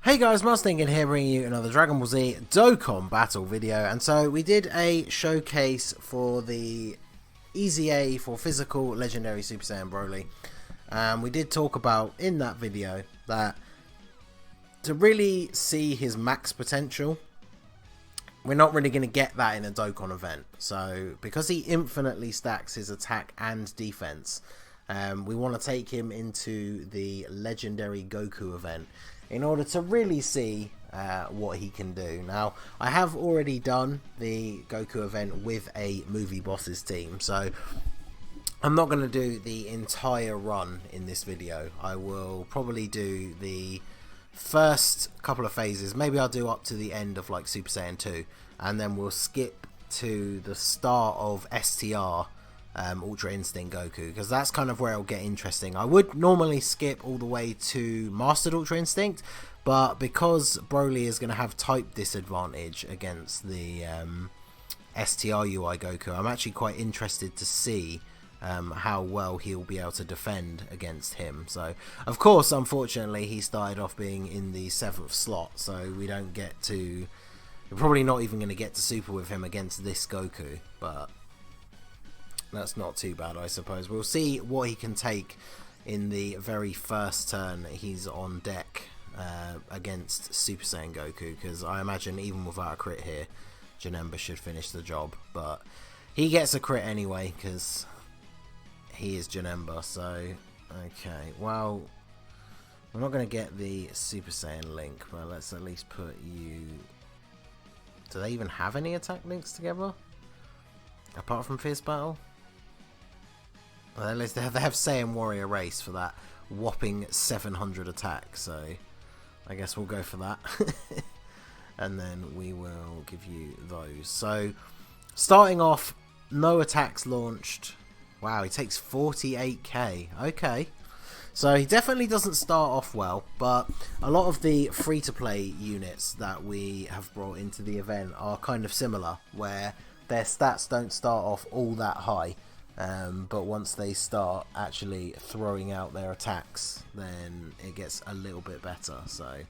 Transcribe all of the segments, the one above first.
Hey guys, Ningen here, bringing you another Dragon Ball Z Dokkan battle video. And so we did a showcase for the EZA for physical legendary Super Saiyan Broly. We did talk about in that video that to really see his max potential, we're not really going to get that in a Dokkan event. So because he infinitely stacks his attack and defense, we want to take him into the legendary Goku event in order to really see what he can do. Now, I have already done the Goku event with a movie bosses team, so I'm not going to do the entire run in this video. I will probably do the first couple of phases. Maybe I'll do up to the end of like Super Saiyan 2, and then we'll skip to the start of STR Ultra Instinct Goku, because that's kind of where it'll get interesting. I would normally skip all the way to Mastered Ultra Instinct, but because Broly is going to have type disadvantage against the STR UI Goku, I'm actually quite interested to see how well he'll be able to defend against him. So, of course, unfortunately, he started off being in the 7th slot, so we don't get to... We're probably not even going to get to Super with him against this Goku, but that's not too bad, I suppose. We'll see what he can take in the very first turn he's on deck against Super Saiyan Goku, because I imagine even without a crit here, Janemba should finish the job. But he gets a crit anyway, because he is Janemba. So, okay, well, we're not going to get the Super Saiyan link, but let's at least put you... Do they even have any attack links together? Apart from Fierce Battle? Well, at least they have Saiyan Warrior Race for that whopping 700 attack, so I guess we'll go for that. And then we will give you those. So, starting off, no attacks launched. Wow, he takes 48k. Okay. So he definitely doesn't start off well, but a lot of the free-to-play units that we have brought into the event are kind of similar, where their stats don't start off all that high. But once they start actually throwing out their attacks, then it gets a little bit better. So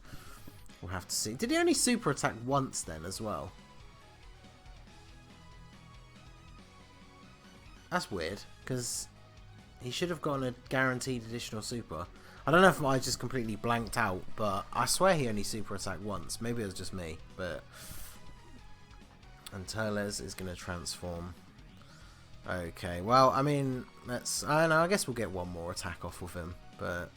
we'll have to see. Did he only super attack once then as well? That's weird, because he should have gotten a guaranteed additional super. I don't know if I just completely blanked out, but I swear he only super attacked once. Maybe it was just me, but... And Turles is going to transform. Okay, well, I mean, let's... I don't know, I guess we'll get one more attack off with him, but...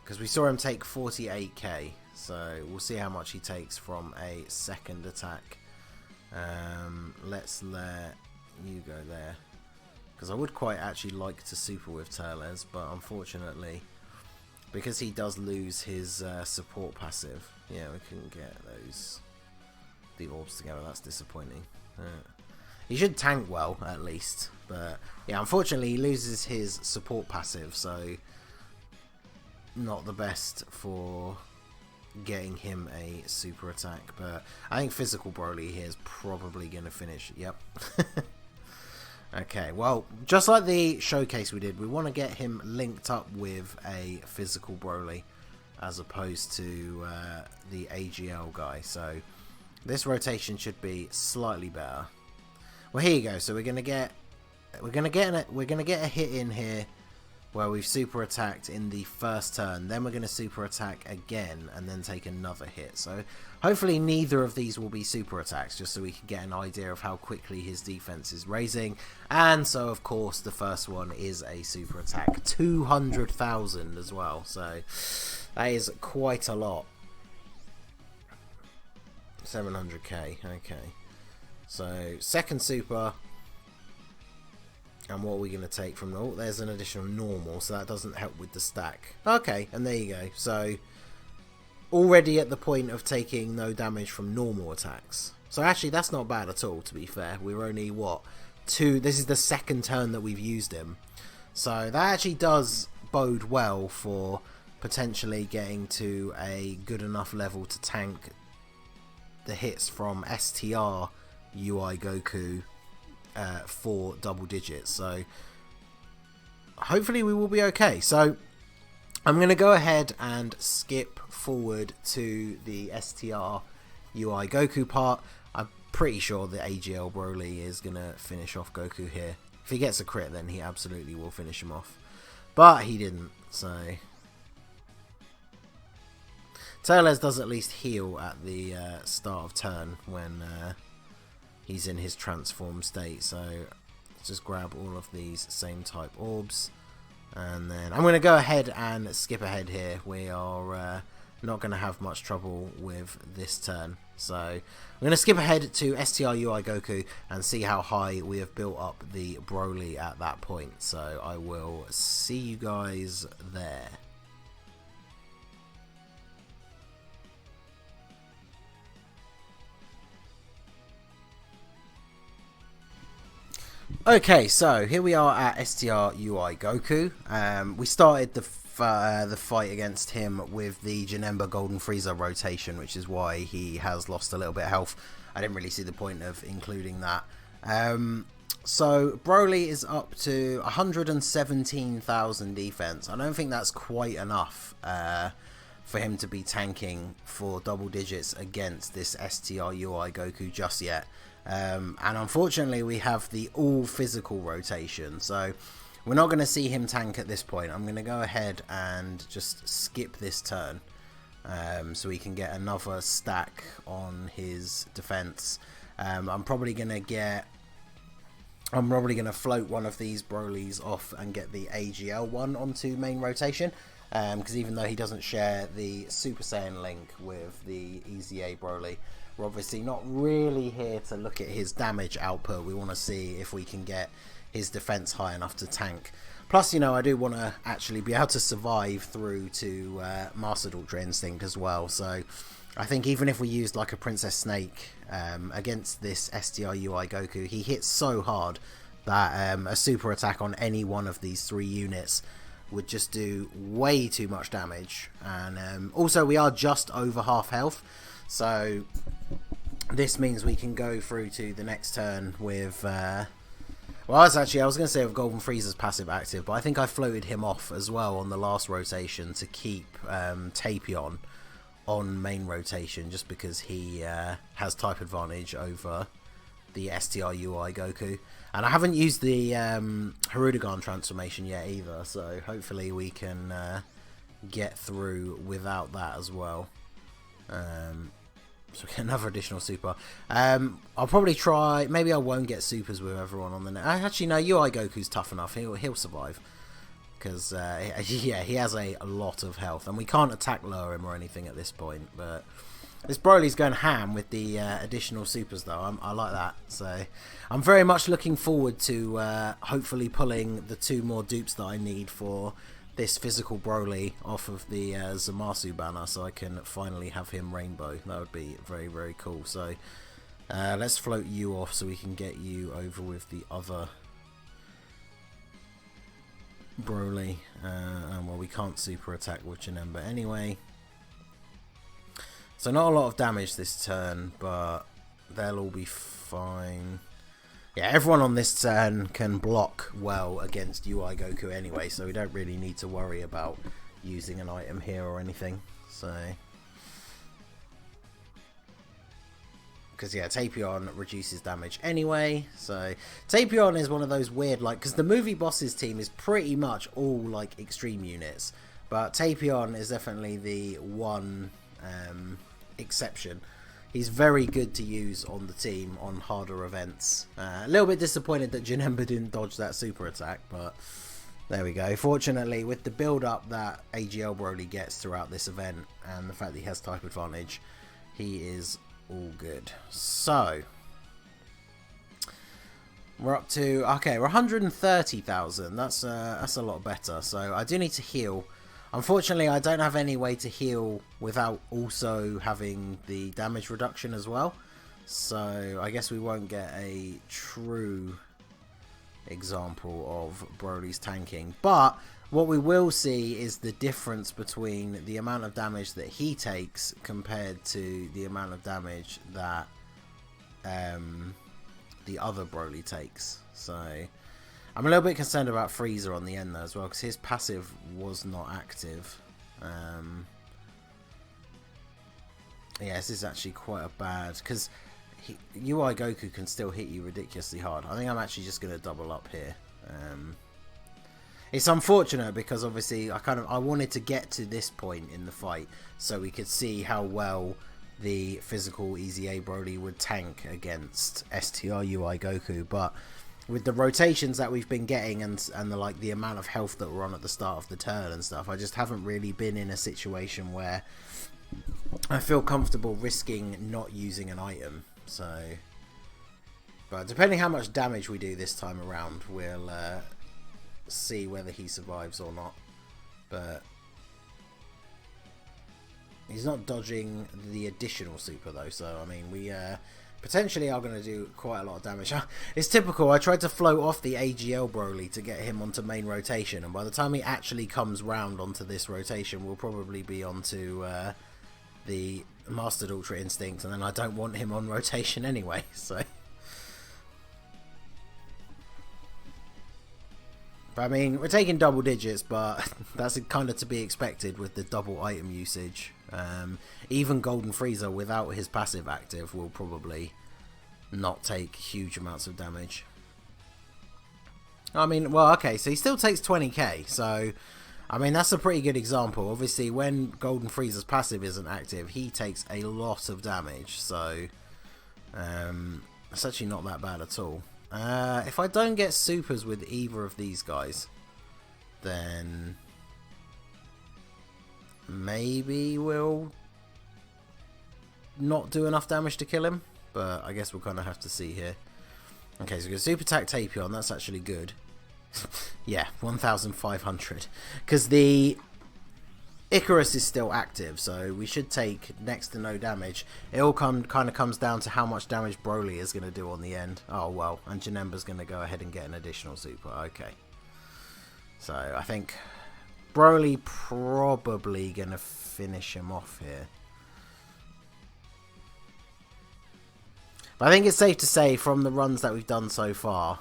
Because we saw him take 48k, so we'll see how much he takes from a second attack. Let's let you go there. Because I would quite actually like to super with Turles, but unfortunately, because he does lose his support passive, yeah, we couldn't get the orbs together. That's disappointing. He should tank well, at least. But, yeah, unfortunately, he loses his support passive, so not the best for getting him a super attack. But I think physical Broly here is probably going to finish. Yep. Okay, well, just like the showcase we did, we want to get him linked up with a physical Broly as opposed to the AGL guy. So this rotation should be slightly better. Well, here you go. So we're gonna get a hit in here where we've super attacked in the first turn. Then we're gonna super attack again and then take another hit. So hopefully neither of these will be super attacks, just so we can get an idea of how quickly his defense is raising. And so of course the first one is a super attack, 200,000 as well. So that is quite a lot. 700k. Okay. So, second super, and what are we going to take from... Oh, there's an additional normal, so that doesn't help with the stack. Okay, and there you go. So, already at the point of taking no damage from normal attacks. So, actually, that's not bad at all, to be fair. We're only, what, this is the second turn that we've used him. So, that actually does bode well for potentially getting to a good enough level to tank the hits from STR UI Goku for double digits. So hopefully we will be okay. So I'm going to go ahead and skip forward to the STR UI Goku part. I'm pretty sure the AGL Broly is going to finish off Goku here. If he gets a crit, then he absolutely will finish him off. But he didn't, so... Tails does at least heal at the start of turn when he's in his transformed state. So let's just grab all of these same type orbs. And then I'm going to go ahead and skip ahead here. We are not going to have much trouble with this turn. So I'm going to skip ahead to STR UI Goku and see how high we have built up the Broly at that point. So I will see you guys there. Okay, so here we are at STR UI Goku. We started the fight against him with the Janemba Golden Frieza rotation, which is why he has lost a little bit of health. I didn't really see the point of including that. So Broly is up to 117,000 defense. I don't think that's quite enough for him to be tanking for double digits against this STR UI Goku just yet. And unfortunately we have the all physical rotation, so we're not going to see him tank at this point. I'm going to go ahead and just skip this turn so we can get another stack on his defense. I'm probably going to float one of these Brolys off and get the AGL one onto main rotation, because even though he doesn't share the Super Saiyan link with the EZA Broly, we're obviously not really here to look at his damage output. We want to see if we can get his defense high enough to tank. Plus, you know, I do want to actually be able to survive through to Mastered Ultra Instinct as well. So I think even if we used like a Princess Snake against this STR UI Goku, he hits so hard that a super attack on any one of these 3 units would just do way too much damage. And also we are just over half health, so this means we can go through to the next turn with well, I was going to say with Golden Frieza's passive active, but I think I floated him off as well on the last rotation to keep Tapion on main rotation, just because he has type advantage over the STR UI Goku. And I haven't used the Hirudegarn transformation yet either, so hopefully we can get through without that as well. So we get another additional super. I'll probably try. Maybe I won't get supers with everyone on the net. Actually, no. UI Goku's tough enough. He'll survive because yeah, he has a lot of health, and we can't attack lower him or anything at this point. But this Broly's going ham with the additional supers, though. I like that. So I'm very much looking forward to hopefully pulling the 2 more dupes that I need for this physical Broly off of the Zamasu banner, so I can finally have him rainbow. That would be very, very cool. So let's float you off so we can get you over with the other Broly. Well, we can't super attack with Janemba anyway. So not a lot of damage this turn, but they'll all be fine. Yeah, everyone on this turn can block well against UI Goku anyway, so we don't really need to worry about using an item here or anything. So, because yeah, Tapion reduces damage anyway. So Tapion is one of those weird, like, because the movie bosses team is pretty much all like extreme units, but Tapion is definitely the one exception. He's very good to use on the team on harder events. A little bit disappointed that Janemba didn't dodge that super attack, but there we go. Fortunately, with the build-up that AGL Broly gets throughout this event, and the fact that he has type advantage, he is all good. So we're up to, okay, we're 130,000. That's a lot better. So I do need to heal. Unfortunately, I don't have any way to heal without also having the damage reduction as well. So I guess we won't get a true example of Broly's tanking. But what we will see is the difference between the amount of damage that he takes compared to the amount of damage that the other Broly takes. So I'm a little bit concerned about Frieza on the end though as well, because his passive was not active. Yeah, this is actually quite a bad, because UI Goku can still hit you ridiculously hard. I think I'm actually just going to double up here. It's unfortunate because obviously I wanted to get to this point in the fight so we could see how well the physical EZA Broly would tank against STR UI Goku, but with the rotations that we've been getting and the amount of health that we're on at the start of the turn and stuff, I just haven't really been in a situation where I feel comfortable risking not using an item. So, but depending how much damage we do this time around, we'll see whether he survives or not. But he's not dodging the additional super though, so I mean we potentially are going to do quite a lot of damage. It's typical, I tried to float off the AGL Broly to get him onto main rotation, and by the time he actually comes round onto this rotation, we'll probably be onto the Mastered Ultra Instinct, and then I don't want him on rotation anyway, so... But I mean, we're taking double digits, but that's kind of to be expected with the double item usage. Even Golden Frieza without his passive active will probably not take huge amounts of damage. I mean, well, okay, so he still takes 20k, so I mean, that's a pretty good example. Obviously, when Golden Frieza's passive isn't active, he takes a lot of damage, so it's actually not that bad at all. If I don't get supers with either of these guys, then maybe we'll not do enough damage to kill him, but I guess we'll kind of have to see here. Okay, so we got Super Attack Tapion, that's actually good. Yeah, 1,500, because the Icarus is still active, so we should take next to no damage. It all kind of comes down to how much damage Broly is going to do on the end. Oh well, and Janemba's going to go ahead and get an additional super. Okay, so I think Broly probably going to finish him off here. But I think it's safe to say from the runs that we've done so far,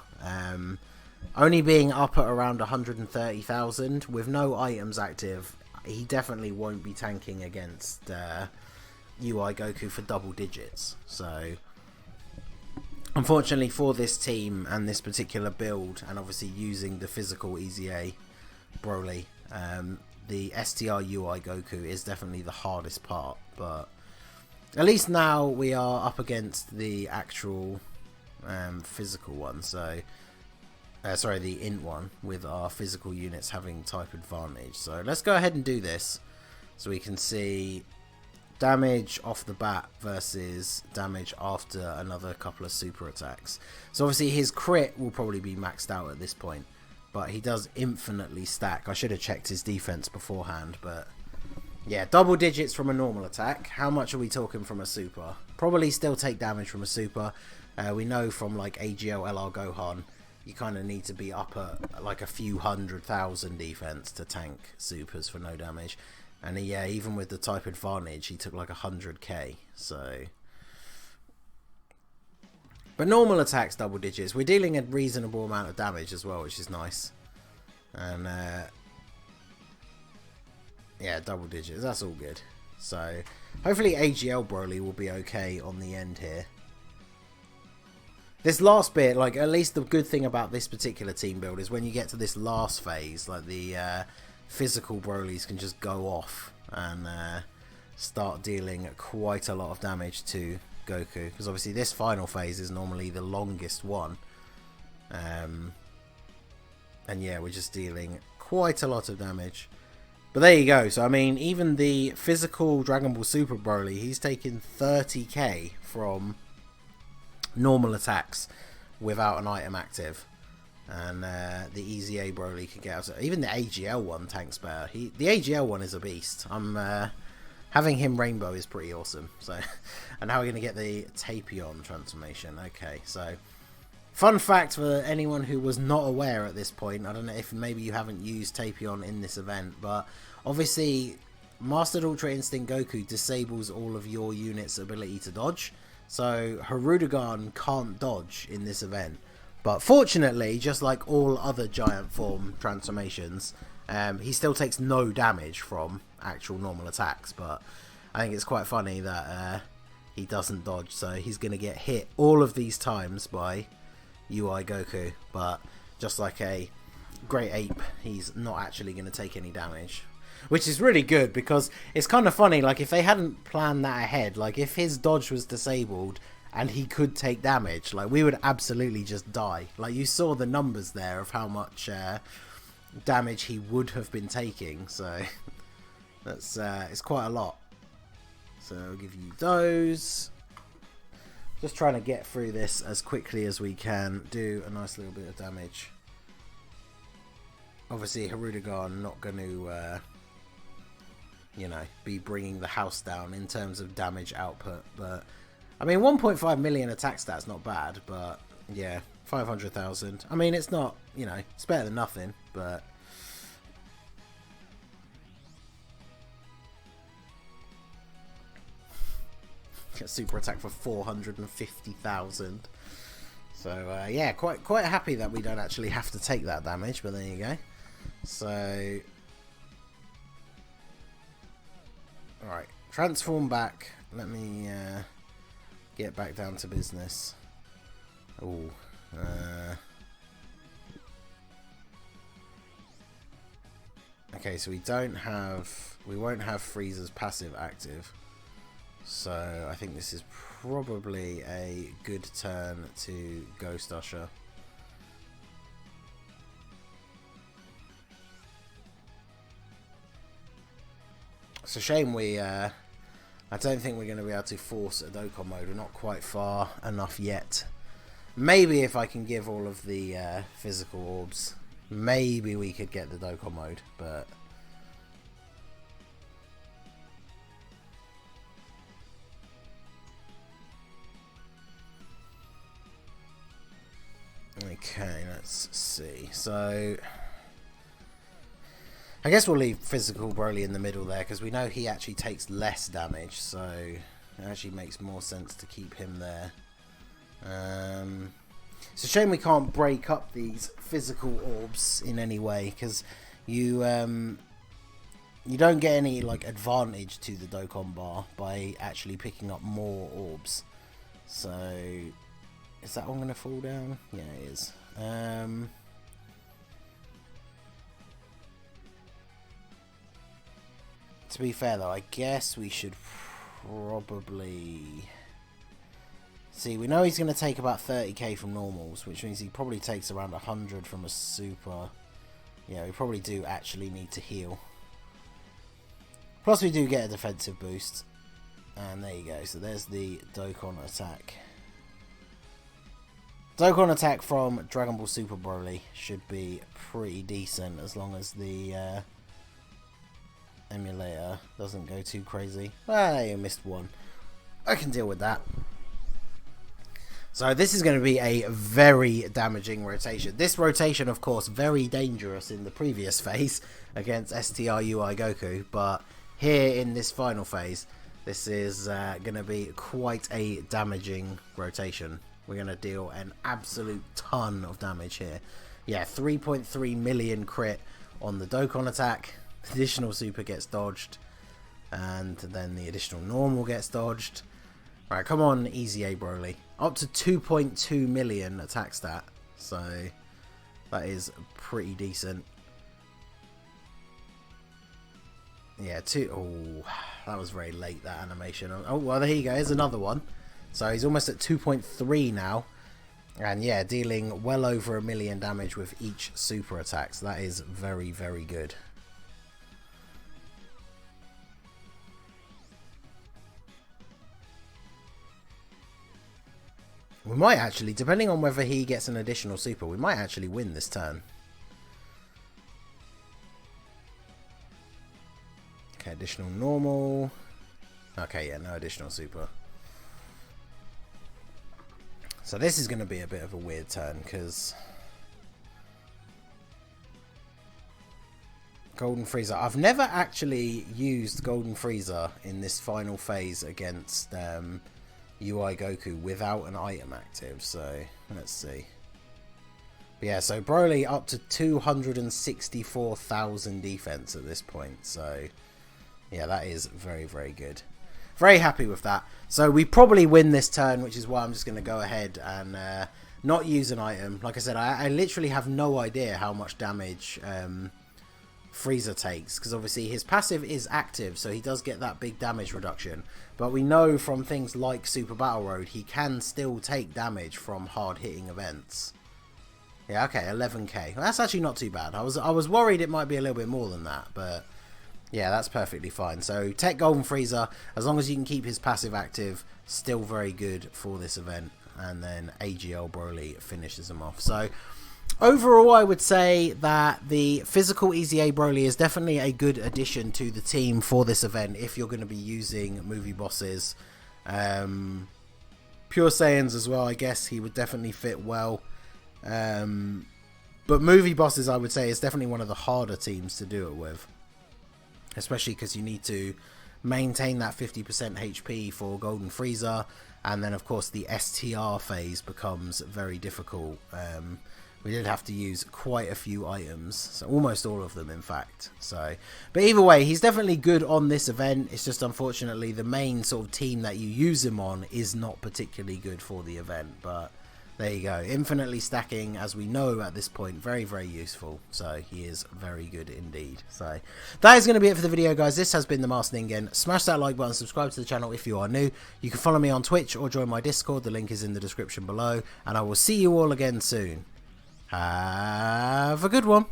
only being up at around 130,000 with no items active, he definitely won't be tanking against UI Goku for double digits. So, unfortunately for this team and this particular build, and obviously using the physical EZA Broly, the STR UI Goku is definitely the hardest part. But at least now we are up against the actual physical one. So, sorry, the int one, with our physical units having type advantage. So let's go ahead and do this so we can see damage off the bat versus damage after another couple of super attacks. So obviously his crit will probably be maxed out at this point, but he does infinitely stack. I should have checked his defense beforehand, but yeah, double digits from a normal attack. How much are we talking from a super? Probably still take damage from a super. We know from like AGL LR Gohan, you kind of need to be up at like a few 100,000 defense to tank supers for no damage. And yeah, even with the type advantage, he took like 100k. So, but normal attacks double digits. We're dealing a reasonable amount of damage as well, which is nice. And yeah, double digits. That's all good. So hopefully AGL Broly will be okay on the end here. This last bit, like, at least the good thing about this particular team build is when you get to this last phase, like, the physical Brolys can just go off and start dealing quite a lot of damage to Goku. Because obviously this final phase is normally the longest one. And yeah, we're just dealing quite a lot of damage. But there you go. So, I mean, even the physical Dragon Ball Super Broly, he's taking 30k from normal attacks without an item active, and the EZA Broly can get out. Even the AGL one tanks better. The AGL one is a beast. Having him rainbow is pretty awesome. So, and how are we going to get the Tapion transformation? Okay, so fun fact for anyone who was not aware at this point, I don't know if maybe you haven't used Tapion in this event, but obviously Mastered Ultra Instinct Goku disables all of your units' ability to dodge. So Hirudegarn can't dodge in this event, But fortunately, just like all other giant form transformations, he still takes no damage from actual normal attacks. But I think it's quite funny that he doesn't dodge, so he's going to get hit all of these times by UI Goku. But just like a Great Ape, he's not actually going to take any damage. Which is really good, because it's kind of funny, like if they hadn't planned that ahead, like if his dodge was disabled and he could take damage, like we would absolutely just die. Like you saw the numbers there of how much damage he would have been taking, so that's it's quite a lot. So I'll give you those. Just trying to get through this as quickly as we can, do a nice little bit of damage. Obviously Hirudegarn not going to you know, be bringing the house down in terms of damage output, but I mean 1.5 million attack stats not bad, but yeah, 500,000. I mean, it's not, you know, it's better than nothing, but super attack for 450,000. So yeah, quite happy that we don't actually have to take that damage, but there you go. So alright, transform back. Let me get back down to business. Oh, okay, so we won't have Frieza's passive active. So I think this is probably a good turn to Ghost Usher. It's a shame we, I don't think we're going to be able to force a Dokkan mode. We're not quite far enough yet. Maybe if I can give all of the physical orbs, maybe we could get the Dokkan mode, but okay, let's see. So I guess we'll leave physical Broly in the middle there, because we know he actually takes less damage, so it actually makes more sense to keep him there. It's a shame we can't break up these physical orbs in any way, because you don't get any like advantage to the Dokkan bar by actually picking up more orbs. So is that one going to fall down? Yeah, it is. To be fair though, I guess we should probably see. We know he's going to take about 30k from normals, which means he probably takes around 100 from a super. Yeah, we probably do actually need to heal. Plus we do get a defensive boost. And there you go. So there's the Dokkan attack. Dokkan attack from Dragon Ball Super Broly should be pretty decent, as long as the emulator doesn't go too crazy. Ah, you missed one. I can deal with that. So this is going to be a very damaging rotation. This rotation, of course, very dangerous in the previous phase against STR UI Goku, but here in this final phase, this is going to be quite a damaging rotation. We're going to deal an absolute ton of damage here. Yeah, 3.3 million crit on the Dokkan attack. Additional super gets dodged, and then the additional normal gets dodged. Right, come on, EZA Broly. Up to 2.2 million attack stat, so that is pretty decent. Yeah, oh, that was very late, that animation. Oh, well, there you go, here's another one. So he's almost at 2.3 now. And yeah, dealing well over 1 million damage with each super attack. So that is very, very good. We might actually, depending on whether he gets an additional super, we might actually win this turn. Okay, additional normal. Okay, yeah, no additional super. So this is going to be a bit of a weird turn, because Golden Frieza. I've never actually used Golden Frieza in this final phase against UI Goku without an item active, so let's see. But yeah, so Broly up to 264,000 defense at this point. So yeah, that is very, very good. Very happy with that. So we probably win this turn, which is why I'm just going to go ahead and not use an item. Like I said, I literally have no idea how much damage Frieza takes, because obviously his passive is active, so he does get that big damage reduction. But we know from things like Super Battle Road, he can still take damage from hard-hitting events. Yeah, okay, 11k. Well, that's actually not too bad. I was worried it might be a little bit more than that, but yeah, that's perfectly fine. So Tech Golden Frieza, as long as you can keep his passive active, still very good for this event. And then AGL Broly finishes him off. So overall, I would say that the physical EZA Broly is definitely a good addition to the team for this event if you're going to be using movie bosses. Pure Saiyans as well, I guess he would definitely fit well. But movie bosses, I would say, is definitely one of the harder teams to do it with. Especially because you need to maintain that 50% HP for Golden Frieza. And then, of course, the STR phase becomes very difficult. We did have to use quite a few items, so almost all of them, in fact. So, but either way, he's definitely good on this event. It's just unfortunately the main sort of team that you use him on is not particularly good for the event. But there you go, infinitely stacking, as we know at this point, very, very useful. So he is very good indeed. So that is going to be it for the video, guys. This has been the Master Ningen. Smash that like button, subscribe to the channel if you are new. You can follow me on Twitch or join my Discord. The link is in the description below, and I will see you all again soon. Have a good one.